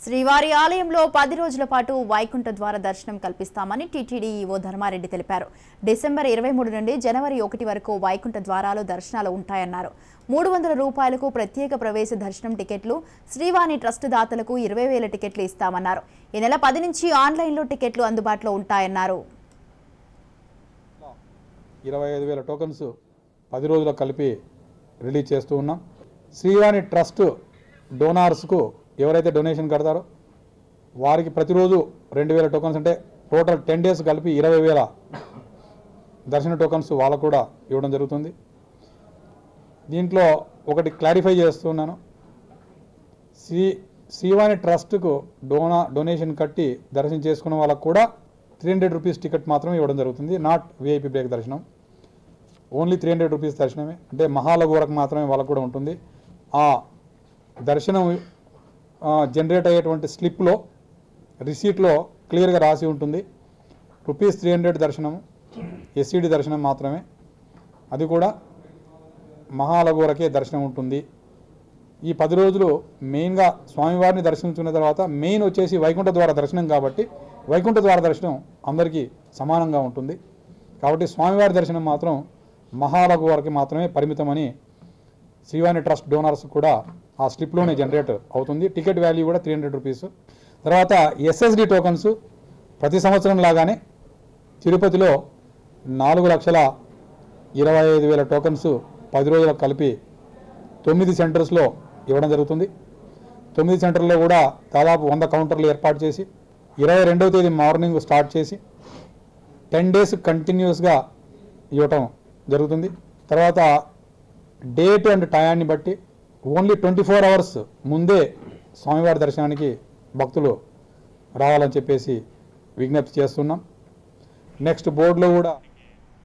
శ్రీవారి ఆలయంలో 10 రోజుల పాటు వైకుంఠ ద్వార దర్శనం కల్పిస్తామని టీటీడీ ఈవో ధర్మారెడ్డి తెలిపారు. డిసెంబర్ 23 నుండి జనవరి 1 వరకు వైకుంఠ ద్వారాలు దర్శనాలు ఉంటాయన్నారు. 300 రూపాయలకు ప్రత్యేక ప్రవేశ దర్శనం టికెట్లు, శ్రీవాణి ట్రస్ట్ దాతలకు 20,000 టికెట్లు ఇస్తామన్నారు. ఈ నెల 10 నుంచి ఆన్లైన్లో టికెట్లు అందుబాటులో ఉంటాయన్నారు. 25,000 టోకన్స్ 10 రోజులకు కలిపి రిలీజ్ చేస్తూ ఉన్నాం. శ్రీవాణి ట్రస్ట్ డోనార్స్కు ఎవరైతే డొనేషన్ కడతారో వారికి ప్రతిరోజు 2,000 టోకన్స్ అంటే టోటల్ 10 డేస్ కలిపి 20,000 దర్శన టోకన్స్ వాళ్ళకు కూడా ఇవ్వడం జరుగుతుంది. దీంట్లో ఒకటి క్లారిఫై చేస్తున్నాను. శ్రీవాణి ట్రస్ట్కు డొనేషన్ కట్టి దర్శనం చేసుకున్న వాళ్ళకు కూడా 300 రూపీస్ టికెట్ మాత్రమే ఇవ్వడం జరుగుతుంది. నాట్ విఐపి బ్రేక్ దర్శనం, ఓన్లీ 300 రూపీస్ దర్శనమే. అంటే మహాలఘు వరకు మాత్రమే వాళ్ళకు కూడా ఉంటుంది. ఆ దర్శనం జనరేట్ అయ్యేటువంటి స్లిప్లో రిసీట్లో క్లియర్గా రాసి ఉంటుంది. ₹300 దర్శనం, ఎస్సీడీ దర్శనం మాత్రమే. అది కూడా మహాలఘు వరకే దర్శనం ఉంటుంది. ఈ 10 రోజులు మెయిన్గా స్వామివారిని దర్శించుకున్న తర్వాత మెయిన్ వచ్చేసి వైకుంఠ ద్వార దర్శనం కాబట్టి వైకుంఠ ద్వార దర్శనం అందరికీ సమానంగా ఉంటుంది. కాబట్టి స్వామివారి దర్శనం మాత్రం మహాలఘు వరకు మాత్రమే పరిమితమని శ్రీవాణి ట్రస్ట్ డోనర్స్ కూడా ఆ స్లిప్లోనే జనరేట్ అవుతుంది. టికెట్ వాల్యూ కూడా 300 రూపీస్. తర్వాత ఎస్ఎస్డి టోకన్స్ ప్రతి సంవత్సరం లాగానే తిరుపతిలో 4,25,000 టోకన్స్ 10 రోజులకు కలిపి 9 సెంటర్స్లో ఇవ్వడం జరుగుతుంది. 9 సెంటర్లో కూడా దాదాపు 100 కౌంటర్లు ఏర్పాటు చేసి 22వ తేదీ మార్నింగ్ స్టార్ట్ చేసి 10 డేస్ కంటిన్యూస్గా ఇవ్వటం జరుగుతుంది. తర్వాత డేట్ అండ్ టయాన్ని బట్టి ఓన్లీ 24 అవర్స్ ముందే స్వామివారి దర్శనానికి భక్తులు రావాలని చెప్పేసి విజ్ఞప్తి చేస్తున్నాం. నెక్స్ట్ బోర్డులో కూడా